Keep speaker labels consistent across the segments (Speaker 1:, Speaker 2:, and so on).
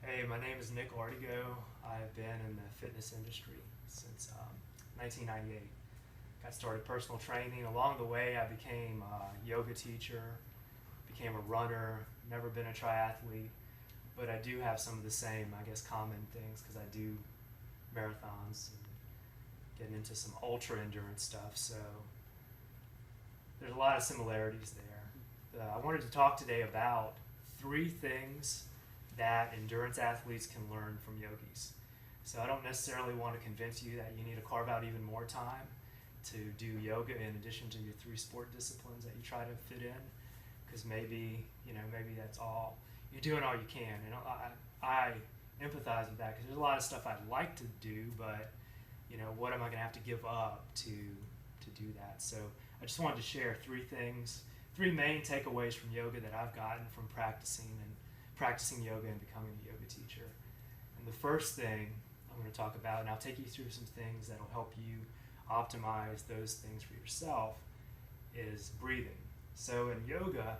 Speaker 1: Hey, my name is Nick Artigo. I've been in the fitness industry since 1998. Got started personal training. Along the way, I became a yoga teacher, became a runner, never been a triathlete, but I do have some of the same, I guess, common things because I do marathons and getting into some ultra endurance stuff. So there's a lot of similarities there. I wanted to talk today about 3 things that endurance athletes can learn from yogis. So I don't necessarily want to convince you that you need to carve out even more time to do yoga in addition to your 3 sport disciplines that you try to fit in, because maybe that's all you're doing all you can. And I empathize with that because there's a lot of stuff I'd like to do, but what am I going to have to give up to do that? So I just wanted to share 3 main takeaways from yoga that I've gotten from practicing yoga and becoming a yoga teacher. And the first thing I'm going to talk about, and I'll take you through some things that'll help you optimize those things for yourself, is breathing. So in yoga,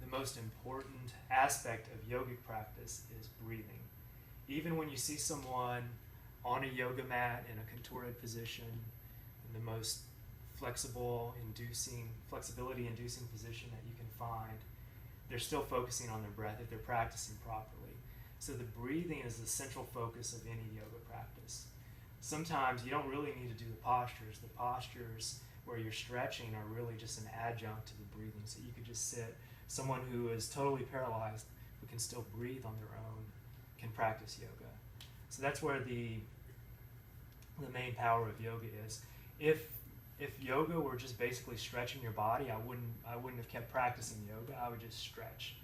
Speaker 1: the most important aspect of yogic practice is breathing. Even when you see someone on a yoga mat in a contorted position, in the most flexibility inducing position that you can find, they're still focusing on their breath if they're practicing properly. So the breathing is the central focus of any yoga practice. Sometimes you don't really need to do the postures. The postures where you're stretching are really just an adjunct to the breathing. So you could just sit. Someone who is totally paralyzed who can still breathe on their own can practice yoga. So that's where the main power of yoga is. If yoga were just basically stretching your body, I wouldn't have kept practicing yoga. I would just stretch.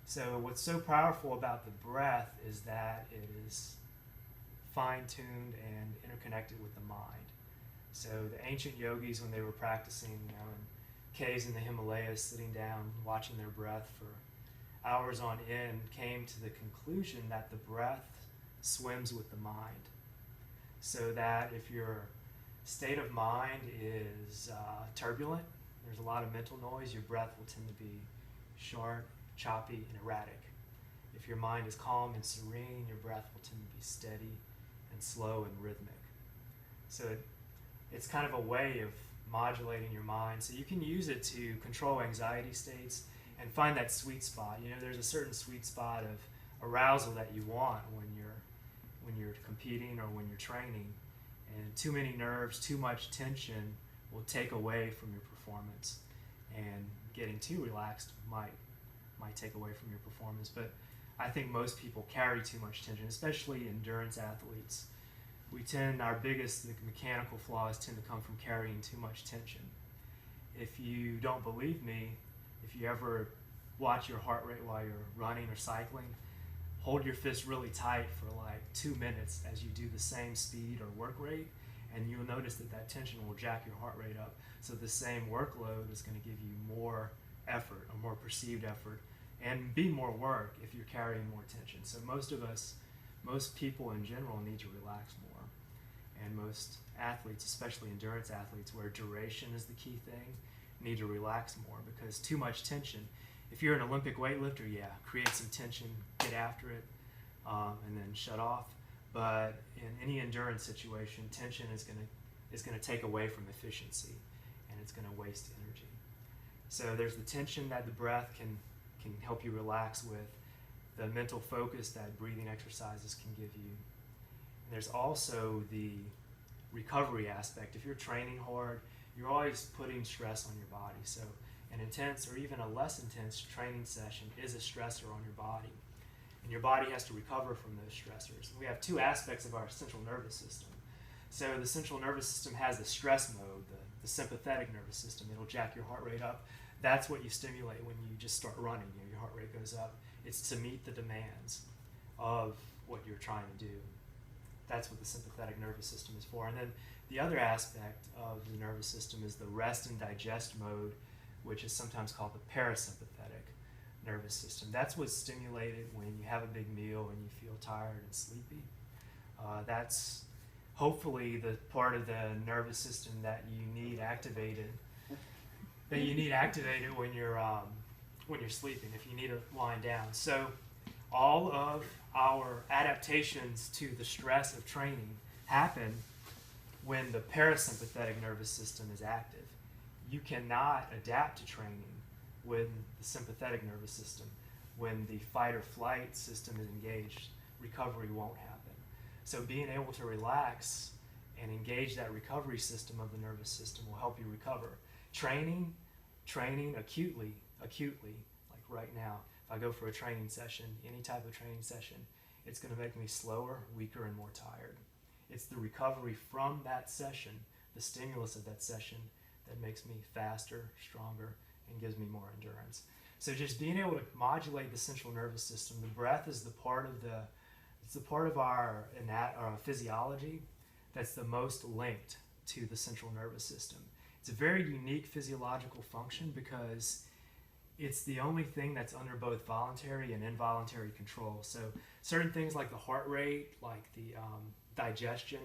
Speaker 1: So what's so powerful about the breath is that it is fine-tuned and interconnected with the mind. So the ancient yogis, when they were practicing, in caves in the Himalayas, sitting down, watching their breath for hours on end, came to the conclusion that the breath swims with the mind. So that if your state of mind is turbulent, there's a lot of mental noise, your breath will tend to be short, choppy, and erratic. If your mind is calm and serene, your breath will tend to be steady and slow and rhythmic. So it's kind of a way of modulating your mind. So you can use it to control anxiety states and find that sweet spot. There's a certain sweet spot of arousal that you want when you're competing or when you're training. And too many nerves, too much tension will take away from your performance. And getting too relaxed might take away from your performance. But I think most people carry too much tension, especially endurance athletes. Our biggest mechanical flaws tend to come from carrying too much tension. If you don't believe me, if you ever watch your heart rate while you're running or cycling, hold your fist really tight for like 2 minutes as you do the same speed or work rate, and you'll notice that tension will jack your heart rate up. So the same workload is going to give you more effort, or more perceived effort, and be more work if you're carrying more tension. So most people in general need to relax more. And most athletes, especially endurance athletes, where duration is the key thing, need to relax more, because too much tension, if you're an Olympic weightlifter, create some tension, get after it, and then shut off. But in any endurance situation, tension is going to take away from efficiency, and it's going to waste energy. So there's the tension that the breath can help you relax with, the mental focus that breathing exercises can give you. And there's also the recovery aspect. If you're training hard, you're always putting stress on your body. So an intense or even a less intense training session is a stressor on your body. And your body has to recover from those stressors. We have 2 aspects of our central nervous system. So the central nervous system has the stress mode, the sympathetic nervous system. It'll jack your heart rate up. That's what you stimulate when you just start running. Your heart rate goes up. It's to meet the demands of what you're trying to do. That's what the sympathetic nervous system is for. And then the other aspect of the nervous system is the rest and digest mode, which is sometimes called the parasympathetic nervous system. That's what's stimulated when you have a big meal and you feel tired and sleepy. That's hopefully the part of the nervous system that you need activated when you're sleeping, if you need to wind down. So all of our adaptations to the stress of training happen when the parasympathetic nervous system is active. You cannot adapt to training when the sympathetic nervous system, when the fight or flight system is engaged. Recovery won't happen. So being able to relax and engage that recovery system of the nervous system will help you recover. Training acutely, like right now, if I go for a training session, any type of training session, it's going to make me slower, weaker, and more tired. It's the recovery from that session, the stimulus of that session, that makes me faster, stronger, and gives me more endurance. So just being able to modulate the central nervous system, the breath is the part of our physiology that's the most linked to the central nervous system. It's a very unique physiological function because it's the only thing that's under both voluntary and involuntary control. So certain things like the heart rate, like the digestion,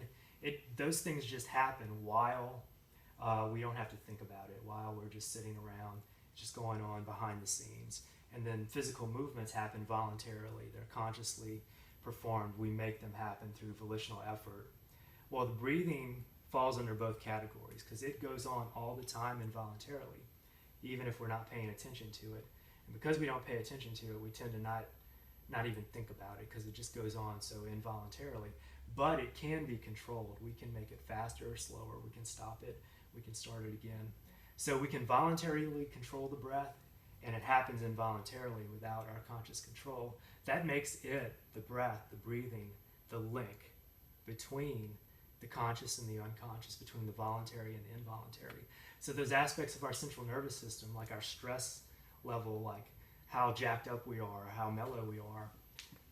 Speaker 1: those things just happen while we don't have to think about it, while we're just sitting around, just going on behind the scenes. And then physical movements happen voluntarily. They're consciously performed. We make them happen through volitional effort. Well, the breathing falls under both categories because it goes on all the time involuntarily, even if we're not paying attention to it. And because we don't pay attention to it, we tend to not even think about it because it just goes on so involuntarily. But it can be controlled. We can make it faster or slower. We can stop it. We can start it again. So we can voluntarily control the breath, and it happens involuntarily without our conscious control. That makes it, the breath, the breathing, the link between the conscious and the unconscious, between the voluntary and the involuntary. So those aspects of our central nervous system, like our stress level, like how jacked up we are, how mellow we are,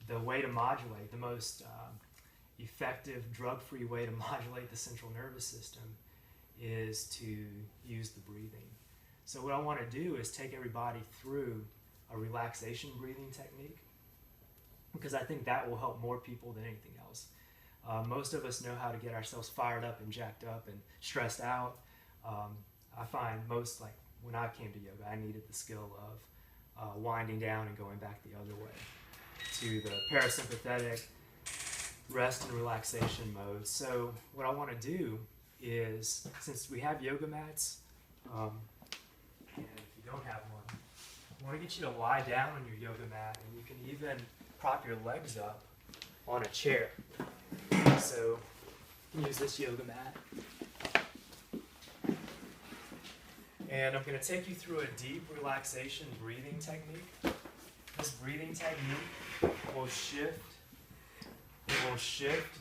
Speaker 1: the way to modulate, the most effective drug-free way to modulate the central nervous system is to use the breathing. So what I want to do is take everybody through a relaxation breathing technique, because I think that will help more people than anything else. Most of us know how to get ourselves fired up and jacked up and stressed out. I find most, like when I came to yoga, I needed the skill of winding down and going back the other way to the parasympathetic rest and relaxation mode. So what I want to do is, since we have yoga mats, and if you don't have one, I want to get you to lie down on your yoga mat, and you can even prop your legs up on a chair. So you can use this yoga mat. And I'm going to take you through a deep relaxation breathing technique. This breathing technique will shift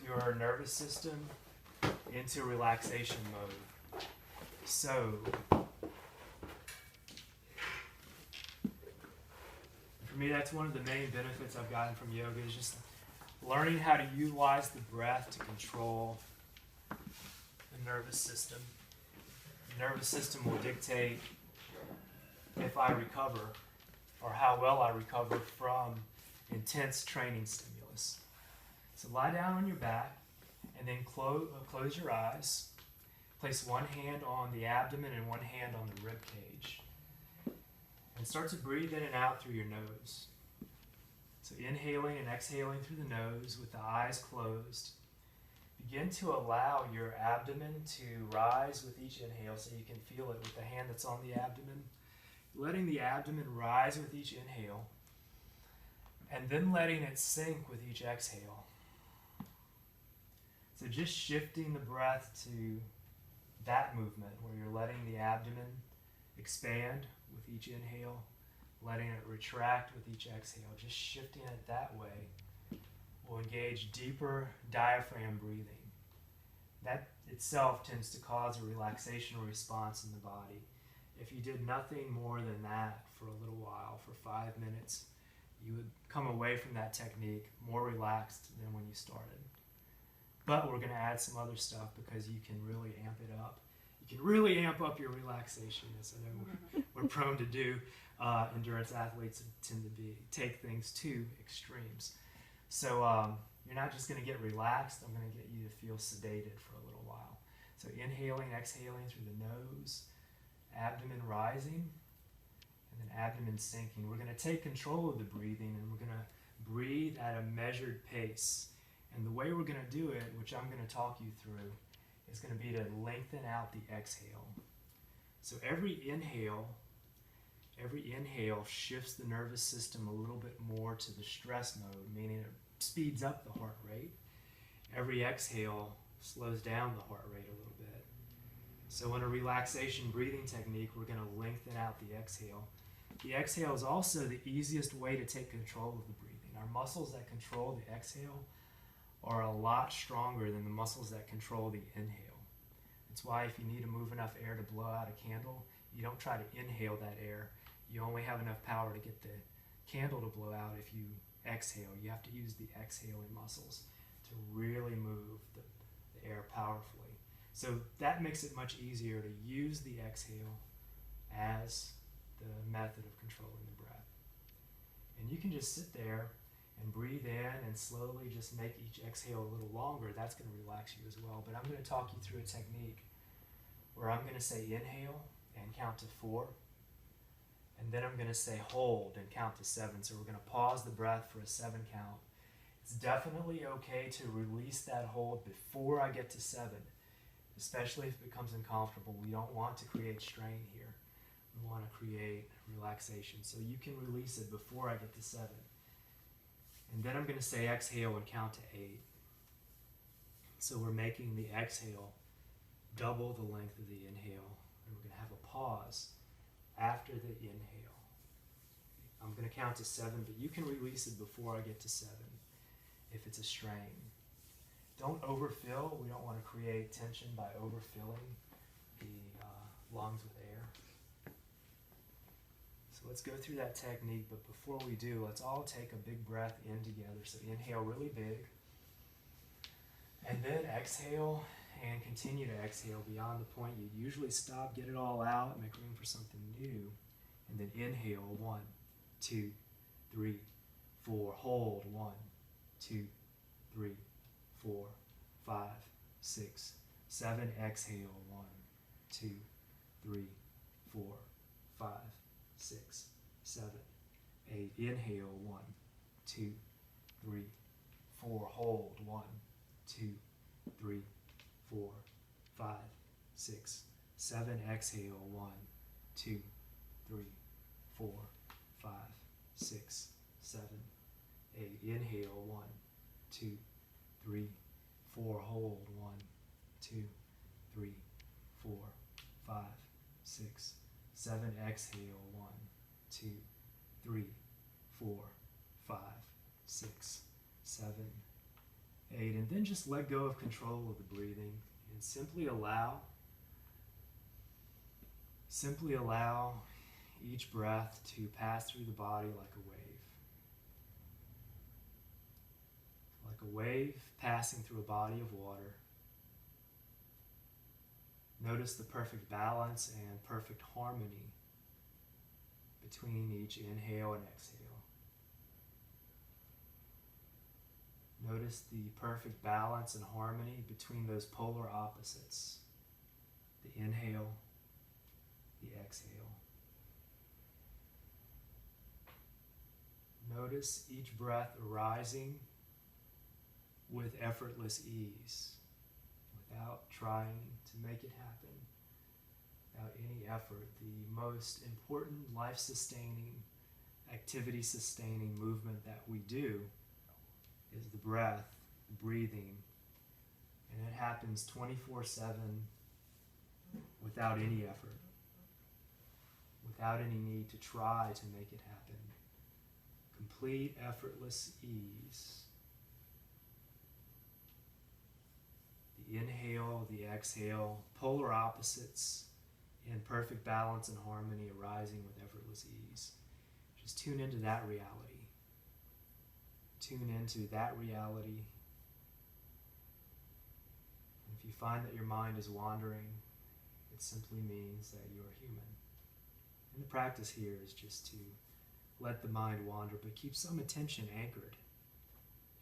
Speaker 1: your nervous system into relaxation mode. So for me, that's one of the main benefits I've gotten from yoga, is just learning how to utilize the breath to control the nervous system. The nervous system will dictate if I recover or how well I recover from intense training stimulus. So lie down on your back and then close your eyes. Place one hand on the abdomen and one hand on the rib cage. And start to breathe in and out through your nose. So inhaling and exhaling through the nose with the eyes closed. Begin to allow your abdomen to rise with each inhale, so you can feel it with the hand that's on the abdomen. Letting the abdomen rise with each inhale, and then letting it sink with each exhale. So just shifting the breath to that movement where you're letting the abdomen expand with each inhale, letting it retract with each exhale. Just shifting it that way will engage deeper diaphragm breathing. That itself tends to cause a relaxation response in the body. If you did nothing more than that for a little while, for 5 minutes, you would come away from that technique more relaxed than when you started. But we're going to add some other stuff because you can really amp it up. You can really amp up your relaxation, as I know we're prone to do. Endurance athletes tend to take things to extremes. So you're not just going to get relaxed. I'm going to get you to feel sedated for a little while. So inhaling, exhaling through the nose, abdomen rising, and then abdomen sinking. We're going to take control of the breathing, and we're going to breathe at a measured pace. And the way we're going to do it, which I'm going to talk you through, is going to be to lengthen out the exhale. So every inhale shifts the nervous system a little bit more to the stress mode, meaning it speeds up the heart rate. Every exhale slows down the heart rate a little bit. So in a relaxation breathing technique, we're going to lengthen out the exhale. The exhale is also the easiest way to take control of the breathing. Our muscles that control the exhale are a lot stronger than the muscles that control the inhale. That's why if you need to move enough air to blow out a candle, you don't try to inhale that air. You only have enough power to get the candle to blow out if you exhale. You have to use the exhaling muscles to really move the air powerfully. So that makes it much easier to use the exhale as the method of controlling the breath. And you can just sit there and breathe in and slowly just make each exhale a little longer. That's going to relax you as well. But I'm going to talk you through a technique where I'm going to say inhale and count to 4. And then I'm going to say hold and count to 7. So we're going to pause the breath for a 7 count. It's definitely okay to release that hold before I get to 7, especially if it becomes uncomfortable. We don't want to create strain here. We want to create relaxation. So you can release it before I get to 7. And then I'm going to say exhale and count to 8. So we're making the exhale double the length of the inhale. And we're going to have a pause after the inhale. I'm going to count to 7, but you can release it before I get to 7 if it's a strain. Don't overfill. We don't want to create tension by overfilling the lungs with air. So let's go through that technique, but before we do, let's all take a big breath in together. So inhale really big, and then exhale and continue to exhale beyond the point you'd usually stop, get it all out, make room for something new, and then inhale 1, 2, 3, 4, hold 1, 2, 3, 4, 5, 6, 7, exhale 1, 2, 3, 4, 5, 6, 7, 8, inhale 1, 2, 3, 4, hold 1, 2, 3, 4, 5, 6, 7, exhale 1, 2, 3, 4, 5, 6, 7, 8, inhale 1, 2, 3, 4, hold 1, 2, 3, 4, 5, 6, 7, exhale 1, 2, 3, 4, 5, 6, 7, 8, and then just let go of control of the breathing and simply allow each breath to pass through the body like a wave. Like a wave passing through a body of water. Notice the perfect balance and perfect harmony between each inhale and exhale. Notice the perfect balance and harmony between those polar opposites, the inhale, the exhale. Notice each breath arising with effortless ease, without trying to make it happen, without any effort. The most important life-sustaining, activity-sustaining movement that we do is the breath, breathing, and it happens 24/7 without any effort, without any need to try to make it happen. Complete effortless ease. The inhale, the exhale, polar opposites in perfect balance and harmony arising with effortless ease. Just tune into that reality. Tune into that reality. And if you find that your mind is wandering, it simply means that you're human. And the practice here is just to let the mind wander, but keep some attention anchored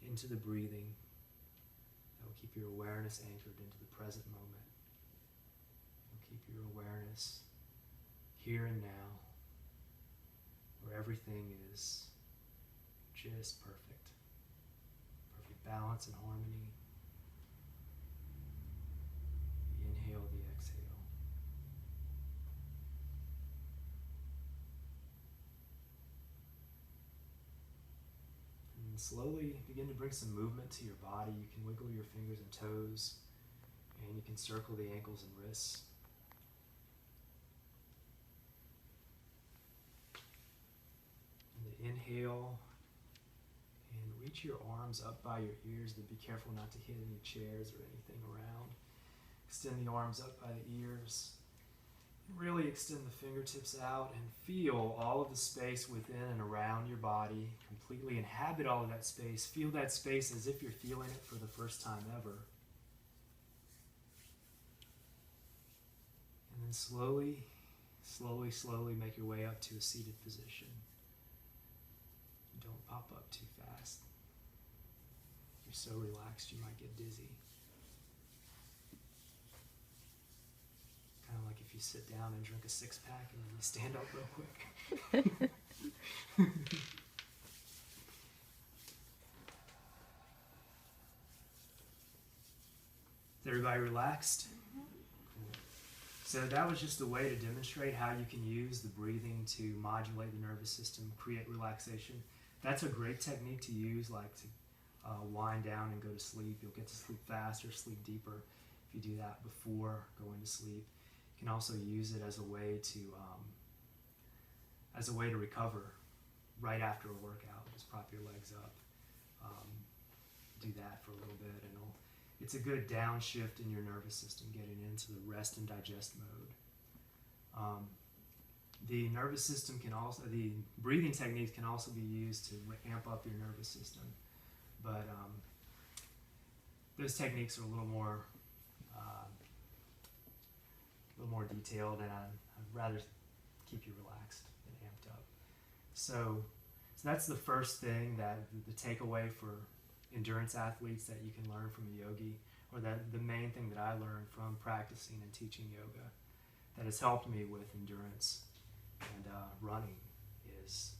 Speaker 1: into the breathing. That will keep your awareness anchored into the present moment. It will keep your awareness here and now, where everything is just perfect. Perfect balance and harmony. The inhale, the exhale. And slowly begin to bring some movement to your body. You can wiggle your fingers and toes, and you can circle the ankles and wrists. And the inhale, and reach your arms up by your ears, but be careful not to hit any chairs or anything around. Extend the arms up by the ears. And really extend the fingertips out and feel all of the space within and around your body. Completely inhabit all of that space. Feel that space as if you're feeling it for the first time ever. And then slowly, slowly, slowly make your way up to a seated position. Don't pop up too fast. You're so relaxed you might get dizzy. Kind of like if you sit down and drink a six-pack and then you stand up real quick. Is everybody relaxed? Cool. So that was just a way to demonstrate how you can use the breathing to modulate the nervous system, create relaxation. That's a great technique to use, like to wind down and go to sleep. You'll get to sleep faster, sleep deeper if you do that before going to sleep. You can also use it as a way to recover right after a workout. Just prop your legs up, do that for a little bit, and it's a good downshift in your nervous system, getting into the rest and digest mode. The nervous system the breathing techniques can also be used to amp up your nervous system, but those techniques are a little more detailed, and I'd rather keep you relaxed and amped up. So that's the first thing, that the takeaway for endurance athletes that you can learn from a yogi, or that the main thing that I learned from practicing and teaching yoga that has helped me with endurance and running, is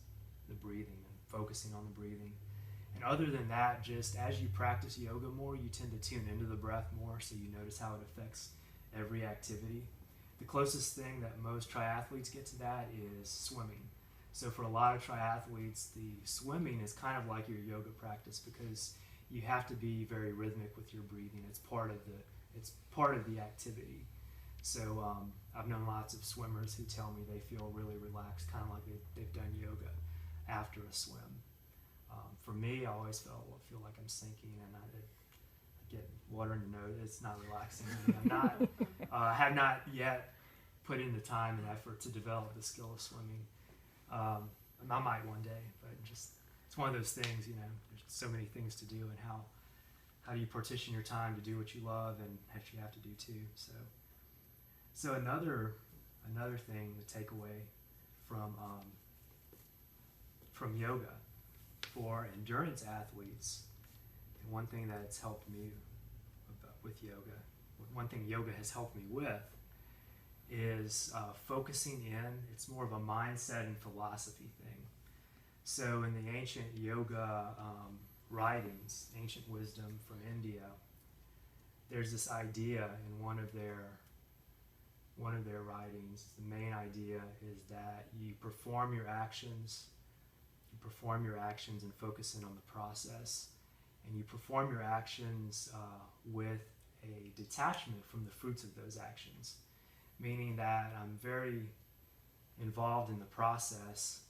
Speaker 1: the breathing and focusing on the breathing. And other than that, just as you practice yoga more, you tend to tune into the breath more, so you notice how it affects every activity. The closest thing that most triathletes get to that is swimming. So for a lot of triathletes, the swimming is kind of like your yoga practice, because you have to be very rhythmic with your breathing. It's part of the activity. So I've known lots of swimmers who tell me they feel really relaxed, kind of like they've done yoga after a swim. For me, I always feel like I'm sinking, and I get water in the nose. It's not relaxing. I have not yet put in the time and effort to develop the skill of swimming. I might one day, but it's one of those things, there's so many things to do, and how do you partition your time to do what you love and what you have to do too. So another thing to take away from yoga for endurance athletes, and one thing that's helped me with yoga, one thing yoga has helped me with, is focusing in. It's more of a mindset and philosophy thing. So in the ancient yoga writings, ancient wisdom from India, there's this idea in one of their writings. The main idea is that you perform your actions and focus in on the process, and you perform your actions with a detachment from the fruits of those actions, meaning that I'm very involved in the process,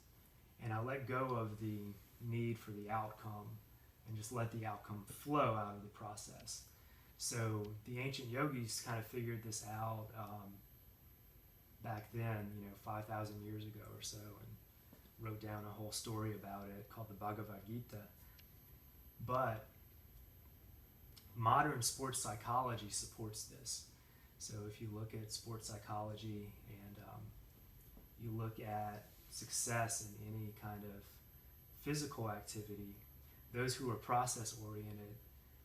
Speaker 1: and I let go of the need for the outcome and just let the outcome flow out of the process. So the ancient yogis kind of figured this out back then, 5,000 years ago or so, and wrote down a whole story about it called the Bhagavad Gita. But modern sports psychology supports this. So if you look at sports psychology and you look at success in any kind of physical activity, those who are process-oriented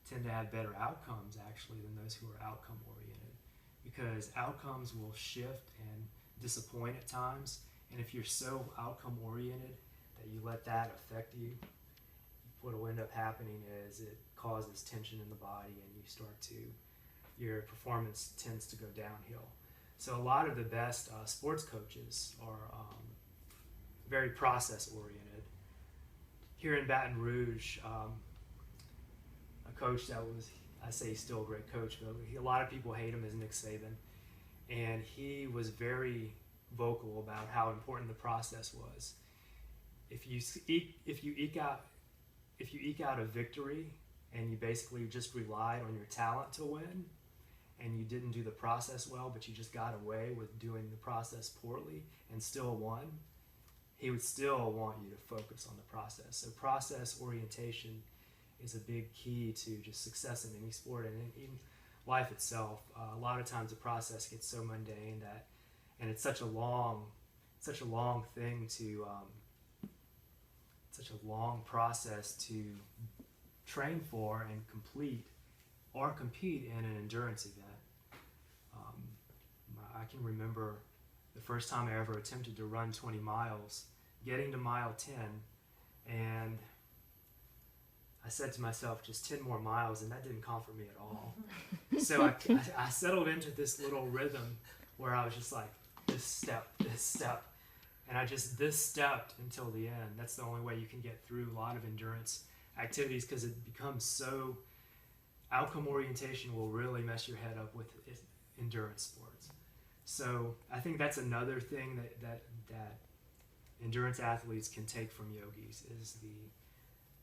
Speaker 1: tend to have better outcomes, actually, than those who are outcome-oriented, because outcomes will shift and disappoint at times. And if you're so outcome-oriented that you let that affect you, what will end up happening is it causes tension in the body, and your performance tends to go downhill. So a lot of the best sports coaches are very process oriented. Here in Baton Rouge, a coach that was, I say he's still a great coach, but a lot of people hate him, is Nick Saban. And he was very vocal about how important the process was. If you eke out a victory and you basically just relied on your talent to win, and you didn't do the process well, but you just got away with doing the process poorly and still won, he would still want you to focus on the process. So process orientation is a big key to just success in any sport and in life itself. A lot of times the process gets so mundane and it's such a long thing to, such a long process to train for and complete or compete in an endurance event. I can remember the first time I ever attempted to run 20 miles, getting to mile 10, and I said to myself, just 10 more miles, and that didn't comfort me at all. So I settled into this little rhythm where I was just like, this step, and I just this stepped until the end. That's the only way you can get through a lot of endurance activities, because it becomes so, outcome orientation will really mess your head up with endurance sports. So I think that's another thing that endurance athletes can take from yogis is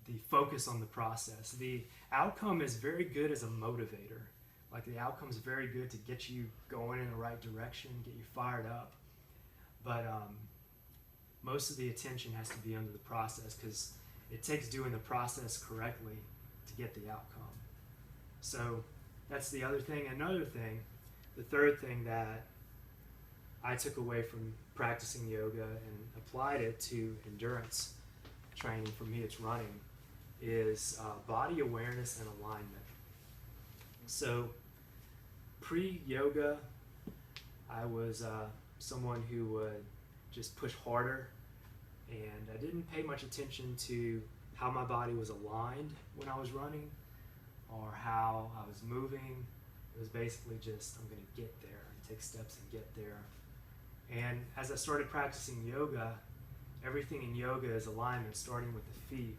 Speaker 1: the focus on the process. The outcome is very good as a motivator. Like the outcome is very good to get you going in the right direction, get you fired up. But most of the attention has to be under the process, because it takes doing the process correctly to get the outcome. So that's the other thing. Another thing, the third thing that I took away from practicing yoga and applied it to endurance training, for me it's running, is body awareness and alignment. So pre-yoga, I was someone who would just push harder, and I didn't pay much attention to how my body was aligned when I was running or how I was moving. It was basically just, I'm going to get there and take steps and get there. And as I started practicing yoga, everything in yoga is alignment, starting with the feet.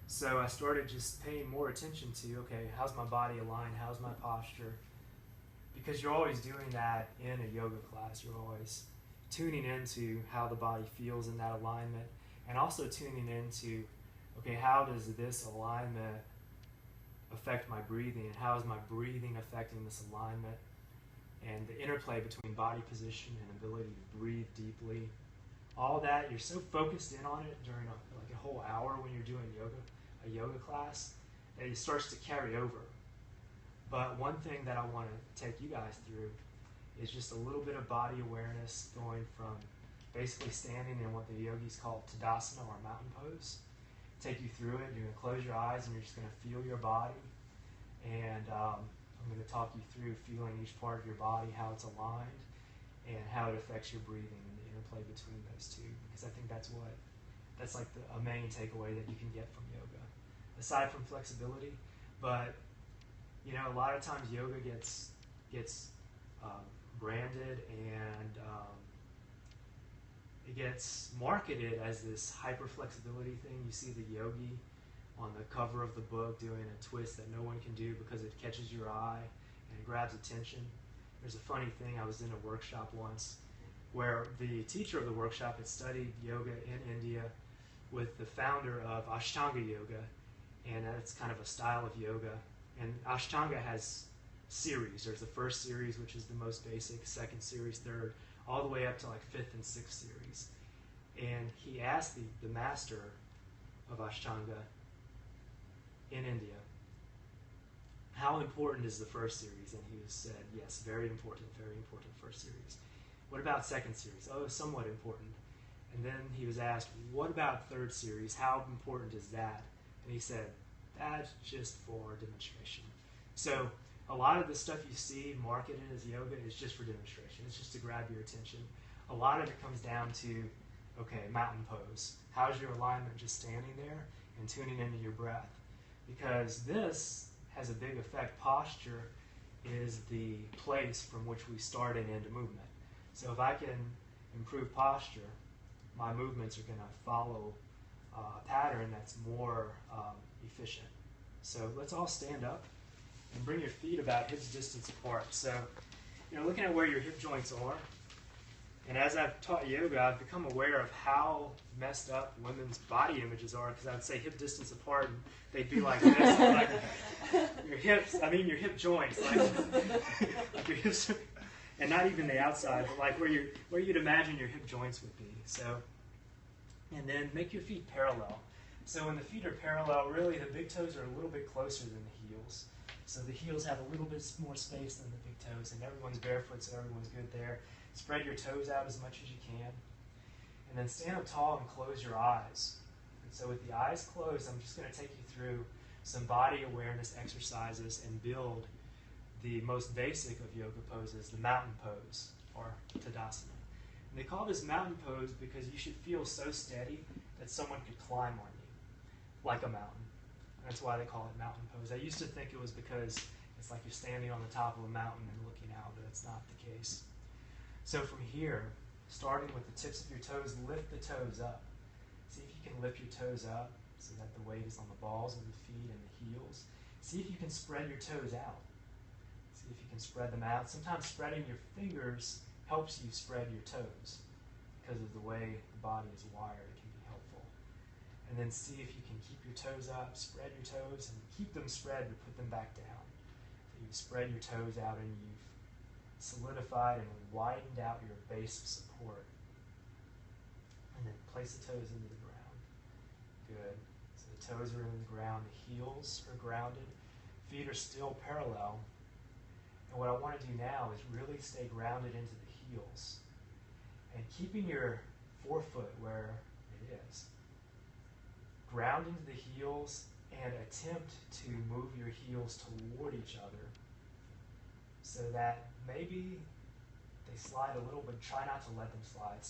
Speaker 1: So I started just paying more attention to, okay, how's my body aligned? How's my posture? Because you're always doing that in a yoga class. You're always tuning into how the body feels in that alignment, and also tuning into, okay, how does this alignment affect my breathing, and how is my breathing affecting this alignment, and the interplay between body position and ability to breathe deeply. All that, you're so focused in on it during a whole hour when you're doing a yoga class, that it starts to carry over. But one thing that I want to take you guys through is just a little bit of body awareness, going from basically standing in what the yogis call Tadasana, or mountain pose. Take you through it. You're going to close your eyes and you're just going to feel your body. And I'm going to talk you through feeling each part of your body, how it's aligned, and how it affects your breathing and the interplay between those two. Because I think that's like a main takeaway that you can get from yoga, aside from flexibility. But you know, a lot of times yoga gets branded and it gets marketed as this hyper flexibility thing. You see the yogi on the cover of the book doing a twist that no one can do because it catches your eye and it grabs attention. There's a funny thing, I was in a workshop once where the teacher of the workshop had studied yoga in India with the founder of Ashtanga yoga, and that's kind of a style of yoga. And Ashtanga has series. There's the first series, which is the most basic, second series, third, all the way up to like fifth and sixth series. And he asked the master of Ashtanga in India, how important is the first series? And he said, yes, very important first series. What about second series? Oh, somewhat important. And then he was asked, what about third series? How important is that? And he said, that's just for demonstration. So a lot of the stuff you see marketed as yoga is just for demonstration. It's just to grab your attention. A lot of it comes down to, okay, mountain pose. How's your alignment just standing there? and tuning into your breath, because this has a big effect. Posture is the place from which we start and end movement. So if I can improve posture, my movements are going to follow a pattern that's more efficient. So let's all stand up and bring your feet about hips distance apart. So, looking at where your hip joints are, and as I've taught yoga, I've become aware of how messed up women's body images are, because I'd say hip distance apart, and they'd be like this, like your hip joints, like your hips, and not even the outside, but like where you'd imagine your hip joints would be. So, and then make your feet parallel. So when the feet are parallel, really the big toes are a little bit closer than the heels. So the heels have a little bit more space than the big toes, and everyone's barefoot, so everyone's good there. Spread your toes out as much as you can. And then stand up tall and close your eyes. And so with the eyes closed, I'm just going to take you through some body awareness exercises and build the most basic of yoga poses, the mountain pose, or Tadasana. And they call this mountain pose because you should feel so steady that someone could climb on you, like a mountain. That's why they call it mountain pose. I used to think it was because it's like you're standing on the top of a mountain and looking out, but that's not the case. So from here, starting with the tips of your toes, lift the toes up. See if you can lift your toes up so that the weight is on the balls of the feet and the heels. See if you can spread your toes out. See if you can spread them out. Sometimes spreading your fingers helps you spread your toes because of the way the body is wired. It can be helpful. And then see if you can keep your toes up, spread your toes, and keep them spread, but put them back down. So you've spread your toes out and you've solidified and widened out your base of support. And then place the toes into the ground. Good. So the toes are in the ground, the heels are grounded, feet are still parallel. And what I want to do now is really stay grounded into the heels. And keeping your forefoot where it is. Ground into the heels and attempt to move your heels toward each other so that maybe they slide a little, but try not to let them slide.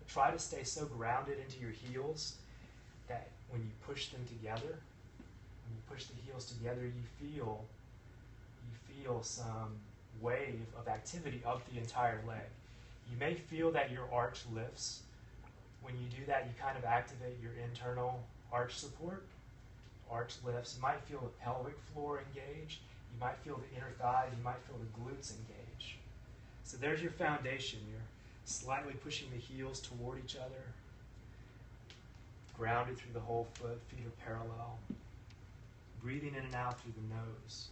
Speaker 1: Try to stay so grounded into your heels that when you push them together, when you push the heels together, you feel some wave of activity up the entire leg. You may feel that your arch lifts. When you do that, you kind of activate your internal arch support. Arch lifts. You might feel the pelvic floor engage. You might feel the inner thighs. You might feel the glutes engage. So there's your foundation. You're slightly pushing the heels toward each other. Grounded through the whole foot. Feet are parallel. Breathing in and out through the nose.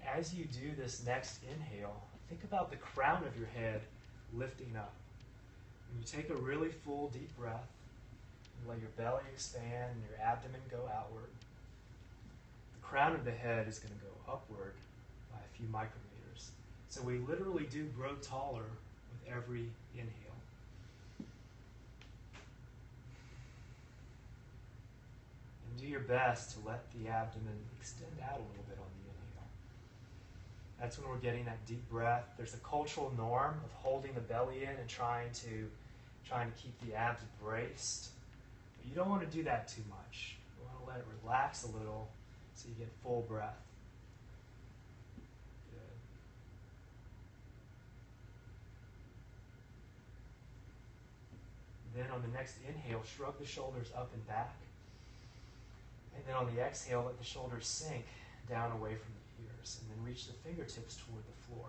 Speaker 1: As you do this next inhale, think about the crown of your head lifting up. When you take a really full, deep breath, you let your belly expand and your abdomen go outward. The crown of the head is going to go upward by a few micrometers. So we literally do grow taller with every inhale. And do your best to let the abdomen extend out a little bit on the inhale. That's when we're getting that deep breath. There's a cultural norm of holding the belly in and trying to keep the abs braced. But you don't want to do that too much. You want to let it relax a little so you get full breath. Good. Then on the next inhale, shrug the shoulders up and back. And then on the exhale, let the shoulders sink down away from the ears. And then reach the fingertips toward the floor.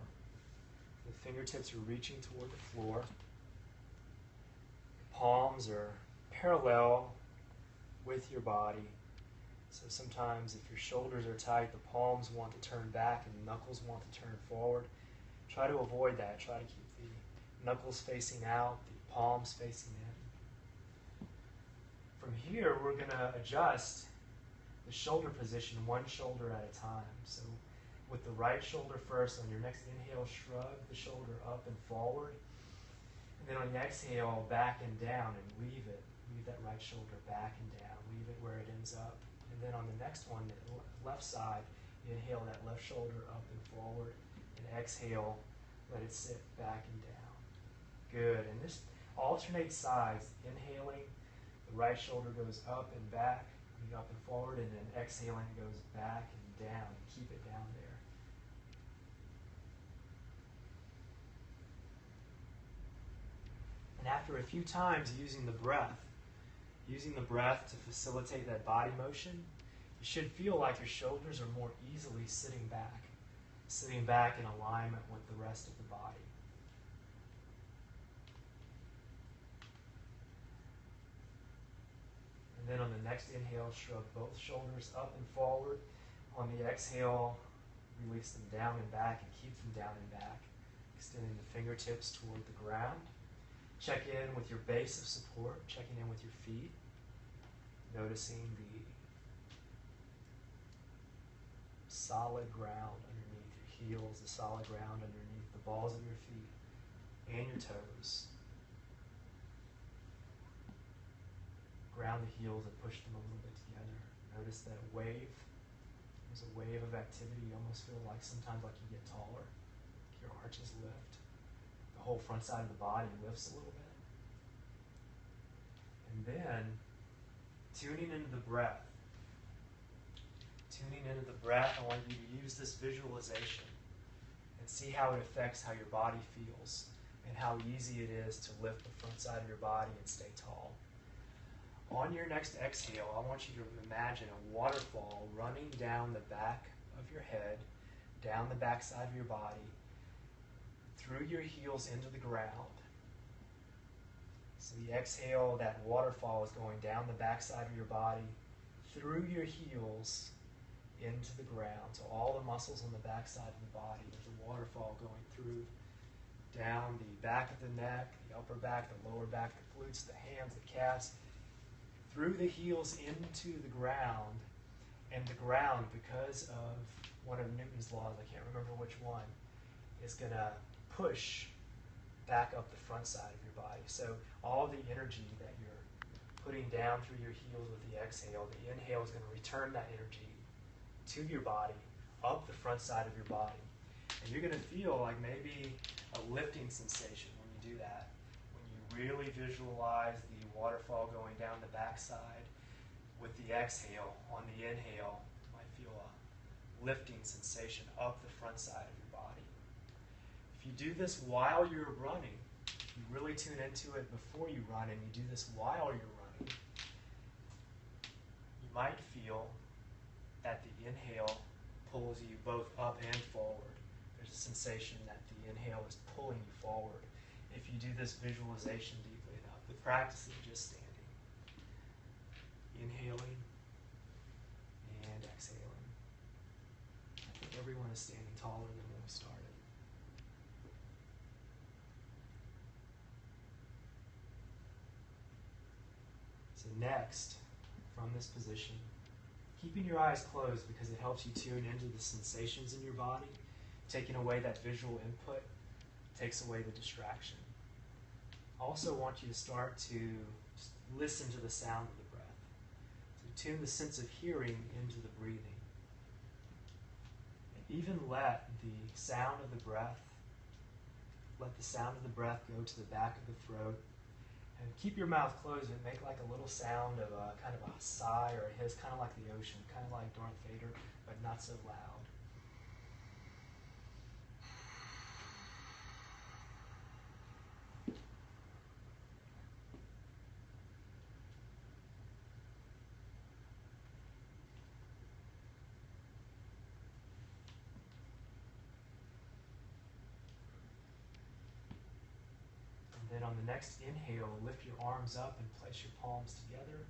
Speaker 1: The fingertips are reaching toward the floor. Palms are parallel with your body. So sometimes if your shoulders are tight, the palms want to turn back and the knuckles want to turn forward. Try to avoid that. Try to keep the knuckles facing out, the palms facing in. From here, we're going to adjust the shoulder position one shoulder at a time. So with the right shoulder first, on your next inhale, shrug the shoulder up and forward. And then on the exhale, back and down and leave it. Leave that right shoulder back and down. Leave it where it ends up. And then on the next one, the left side, inhale that left shoulder up and forward. And exhale, let it sit back and down. Good. And this alternates sides. Inhaling The right shoulder goes up and back, up and forward, and then exhaling it goes back and down. Keep it down there. And after a few times using the breath to facilitate that body motion, you should feel like your shoulders are more easily sitting back in alignment with the rest of the body. And then on the next inhale, shrug both shoulders up and forward. On the exhale, release them down and back and keep them down and back, extending the fingertips toward the ground. Check in with your base of support, checking in with your feet, noticing the solid ground underneath your heels, the solid ground underneath the balls of your feet and your toes. Ground the heels and push them a little bit together. Notice that wave. There's a wave of activity. You almost feel like sometimes like you get taller. Your arches lift. The whole front side of the body lifts a little bit. And then, tuning into the breath. I want you to use this visualization and see how it affects how your body feels and how easy it is to lift the front side of your body and stay tall. On your next exhale, I want you to imagine a waterfall running down the back of your head, down the back side of your body, through your heels into the ground. So the exhale, that waterfall is going down the back side of your body, through your heels, into the ground. So all the muscles on the back side of the body, there's a waterfall going through, down the back of the neck, the upper back, the lower back, the glutes, the hands, the calves, through the heels into the ground. And the ground, because of one of Newton's laws, I can't remember which one, is going to push back up the front side of your body. So all the energy that you're putting down through your heels with the exhale, the inhale is going to return that energy to your body, up the front side of your body. And you're going to feel like maybe a lifting sensation when you do that. When you really visualize the waterfall going down the backside with the exhale, on the inhale, you might feel a lifting sensation up the front side of your body. If you do this while you're running, you really tune into it before you run, and you do this while you're running, you might feel that the inhale pulls you both up and forward. There's a sensation that the inhale is pulling you forward if you do this visualization deeply enough, with practicing just standing. Inhaling and exhaling. I think everyone is standing taller than when we started. So next, from this position, keeping your eyes closed because it helps you tune into the sensations in your body, taking away that visual input, takes away the distraction. I also want you to start to listen to the sound of the breath. So tune the sense of hearing into the breathing. And even let the sound of the breath go to the back of the throat. And keep your mouth closed and make like a little sound of a kind of a sigh or a hiss, kind of like the ocean, kind of like Darth Vader, but not so loud. And then on the next inhale, lift your arms up and place your palms together.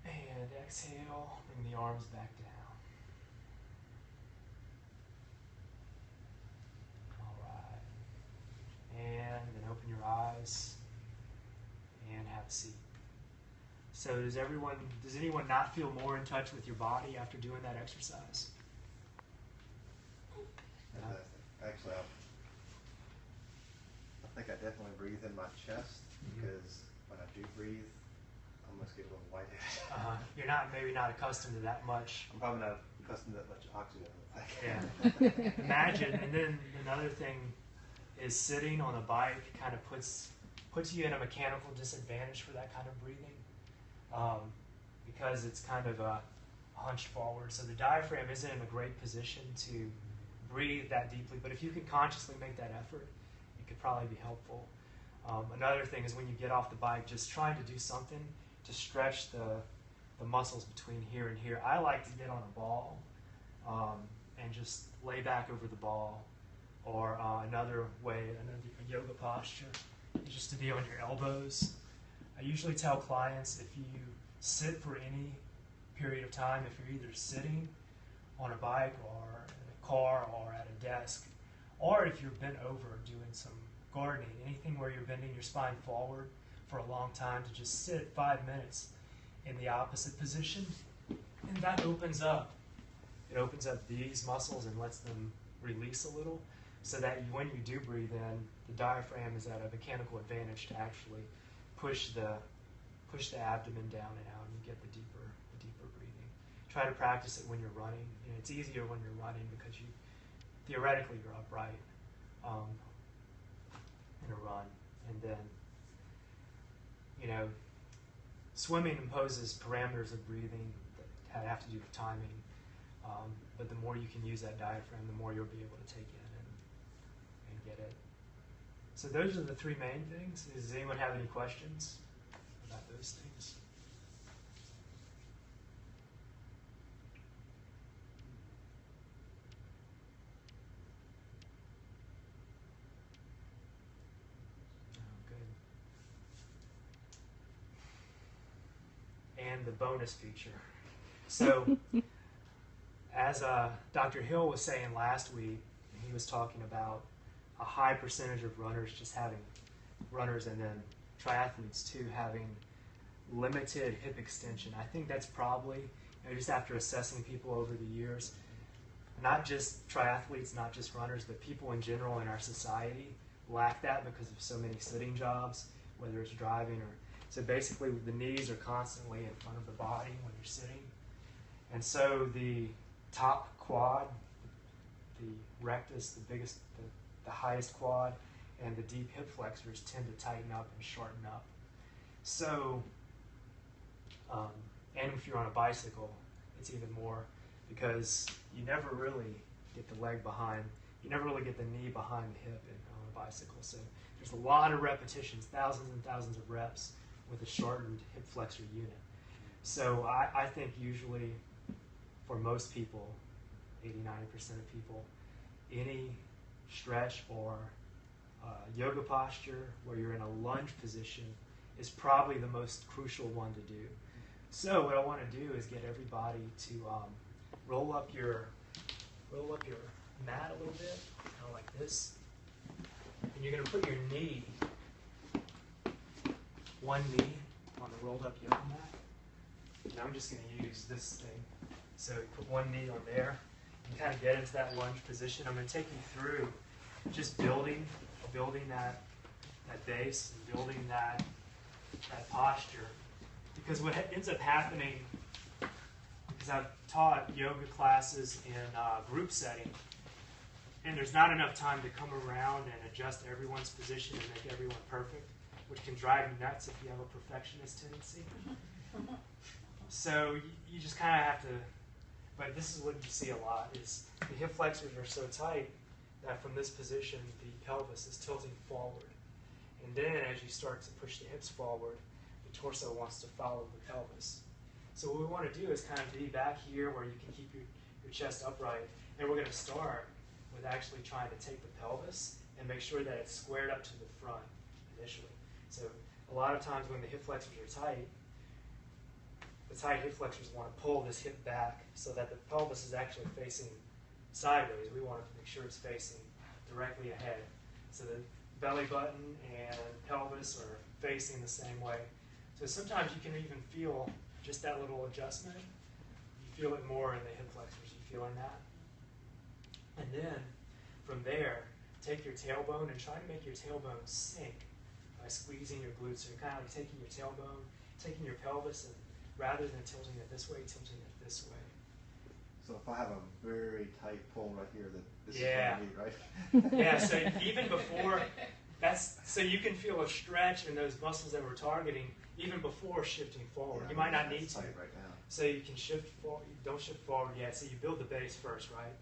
Speaker 1: And exhale, bring the arms back down. All right. And then open your eyes and have a seat. So does anyone not feel more in touch with your body after doing that exercise?
Speaker 2: Fantastic. Actually, I think I definitely breathe in my chest because when I do breathe, I almost get a little lightheaded.
Speaker 1: You're maybe not accustomed to that much.
Speaker 2: I'm probably not accustomed to that much oxygen.
Speaker 1: Yeah. Imagine, and then another thing is sitting on a bike kind of puts puts you in a mechanical disadvantage for that kind of breathing because it's kind of hunched forward. So the diaphragm isn't in a great position to breathe that deeply, but if you can consciously make that effort, it could probably be helpful. Another thing is when you get off the bike, just trying to do something to stretch the muscles between here and here. I like to get on a ball and just lay back over the ball, or another way, a yoga posture, is just to be on your elbows. I usually tell clients if you sit for any period of time, if you're either sitting on a bike or in a car or at a desk, or if you're bent over doing some gardening, anything where you're bending your spine forward for a long time, to just sit 5 minutes in the opposite position, and that opens up. It opens up these muscles and lets them release a little, so that when you do breathe in, the diaphragm is at a mechanical advantage to actually push the abdomen down and out, and you get the deeper breathing. Try to practice it when you're running. You know, it's easier when you're running because theoretically you're upright in a run, and then swimming imposes parameters of breathing that have to do with timing. But the more you can use that diaphragm, the more you'll be able to take in and get it. So those are the three main things. Does anyone have any questions about those things? Oh, good. And the bonus feature. So, as Dr. Hill was saying last week, he was talking about a high percentage of runners and then triathletes too, having limited hip extension. I think that's probably, just after assessing people over the years, not just triathletes, not just runners, but people in general in our society lack that because of so many sitting jobs, whether it's driving or... So basically the knees are constantly in front of the body when you're sitting. And so the top quad, the rectus, the highest quad, and the deep hip flexors tend to tighten up and shorten up. So, and if you're on a bicycle, it's even more, because you never really get the leg behind, you never really get the knee behind the hip on a bicycle. So there's a lot of repetitions, thousands and thousands of reps with a shortened hip flexor unit. So I think usually for most people, 80-90% of people, any stretch or yoga posture where you're in a lunge position is probably the most crucial one to do. So what I want to do is get everybody to roll up your mat a little bit, kind of like this, and you're going to put your knee, one knee, on the rolled up yoga mat. And I'm just going to use this thing. So you put one knee on there and kind of get into that lunge position. I'm going to take you through just building that base and building that posture. Because what ends up happening, because I've taught yoga classes in group setting, and there's not enough time to come around and adjust everyone's position and make everyone perfect, which can drive you nuts if you have a perfectionist tendency. So you just kind of have to, but this is what you see a lot, is the hip flexors are so tight that from this position, the pelvis is tilting forward. And then as you start to push the hips forward, the torso wants to follow the pelvis. So what we want to do is kind of be back here where you can keep your chest upright. And we're going to start with actually trying to take the pelvis and make sure that it's squared up to the front initially. So a lot of times when the hip flexors are tight, the tight hip flexors want to pull this hip back so that the pelvis is actually facing sideways. We want to make sure it's facing directly ahead. So the belly button and pelvis are facing the same way. So sometimes you can even feel just that little adjustment. You feel it more in the hip flexors. You feeling that? And then from there, take your tailbone and try to make your tailbone sink by squeezing your glutes. So you're kind of like taking your tailbone, taking your pelvis, and rather than tilting it this way, tilting it this way.
Speaker 2: So if I have a very tight pull right here, that this is what I need, right?
Speaker 1: Yeah, so even before So you can feel a stretch in those muscles that we're targeting even before shifting forward.
Speaker 2: Yeah,
Speaker 1: You might not need
Speaker 2: it's
Speaker 1: to.
Speaker 2: tight right now.
Speaker 1: So you can shift forward. Don't shift forward yet. So you build the base first, right?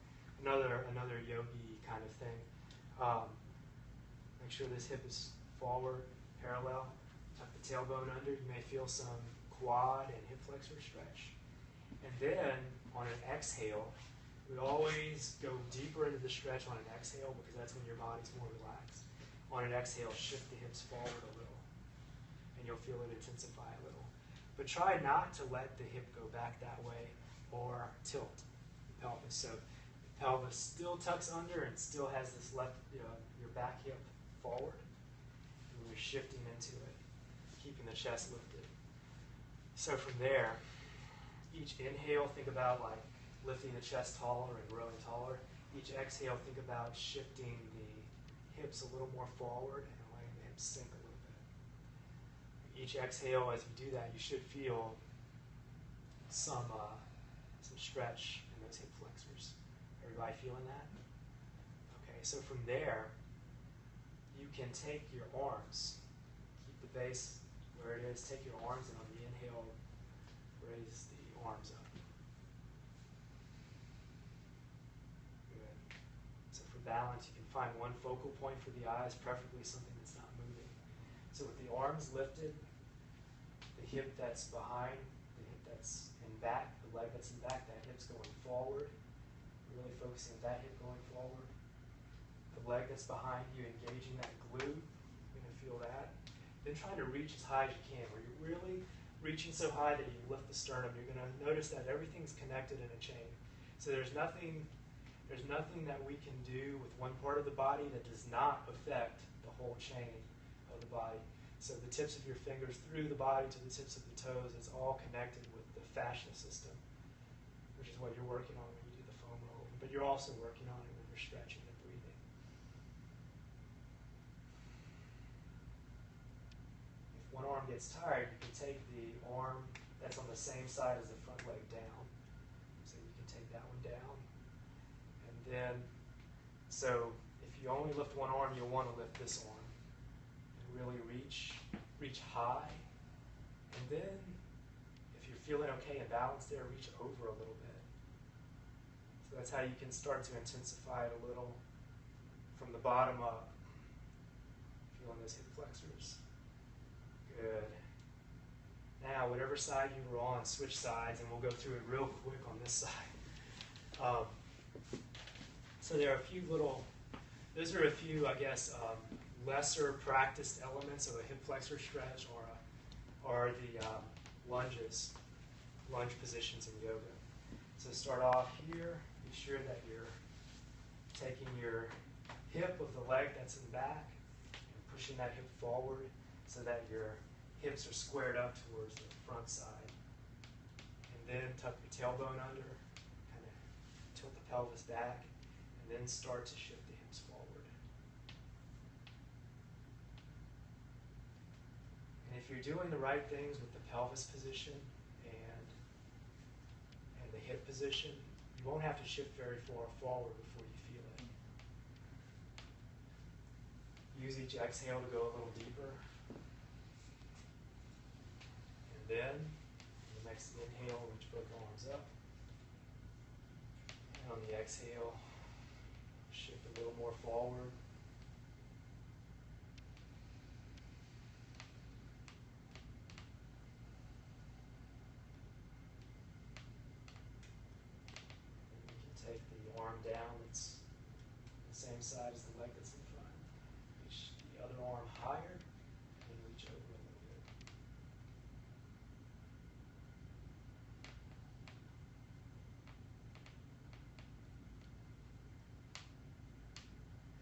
Speaker 1: Another yogi kind of thing. Make sure this hip is forward, parallel. Tuck the tailbone under. You may feel some quad and hip flexor stretch. And then on an exhale, we always go deeper into the stretch on an exhale because that's when your body's more relaxed. On an exhale, shift the hips forward a little, and you'll feel it intensify a little. But try not to let the hip go back that way or tilt the pelvis. So the pelvis still tucks under and still has this left, your back hip forward, and we're shifting into it, keeping the chest lifted. So from there, each inhale, think about like lifting the chest taller and growing taller. Each exhale, think about shifting the hips a little more forward and letting the hips sink a little bit. Each exhale, as you do that, you should feel some stretch in those hip flexors. Everybody feeling that? Okay, so from there, you can take your arms, keep the base where it is, take your arms, and on the inhale, raise the arms up. Good. So for balance, you can find one focal point for the eyes, preferably something that's not moving. So with the arms lifted, the hip that's behind, the hip that's in back, the leg that's in back, that hip's going forward. Really focusing on that hip going forward. The leg that's behind you, engaging that glute. You're going to feel that. Then trying to reach as high as you can, where you're really reaching so high that you lift the sternum. You're going to notice that everything's connected in a chain. So there's nothing that we can do with one part of the body that does not affect the whole chain of the body. So the tips of your fingers through the body to the tips of the toes, it's all connected with the fascial system, which is what you're working on when you do the foam rolling. But you're also working on it when you're stretching and breathing. If one arm gets tired, you can take the arm that's on the same side as the front leg down. So you can take that one down. And then, so if you only lift one arm, you'll want to lift this arm. And really reach high. And then, if you're feeling okay and balanced there, reach over a little bit. So that's how you can start to intensify it a little from the bottom up. Feeling those hip flexors. Good. Now, whatever side you were on, switch sides, and we'll go through it real quick on this side. So there are those are a few, I guess, lesser practiced elements of a hip flexor stretch or the lunge positions in yoga. So start off here. Be sure that you're taking your hip of the leg that's in the back and pushing that hip forward so that your hips are squared up towards the front side. And then tuck your tailbone under, kind of tilt the pelvis back, and then start to shift the hips forward. And if you're doing the right things with the pelvis position and the hip position, you won't have to shift very far forward before you feel it. Use each exhale to go a little deeper. And then, on the next inhale, reach both arms up. And on the exhale, shift a little more forward. And you can take the arm down that's the same side as the leg that's in front. Reach the other arm higher and reach over a little bit.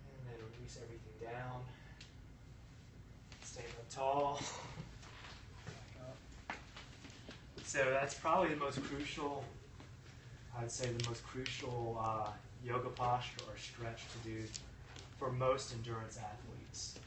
Speaker 1: And then release everything down. Stand up tall. Back up. So that's probably the most crucial, I'd say the most crucial yoga posture or stretch to do for most endurance athletes.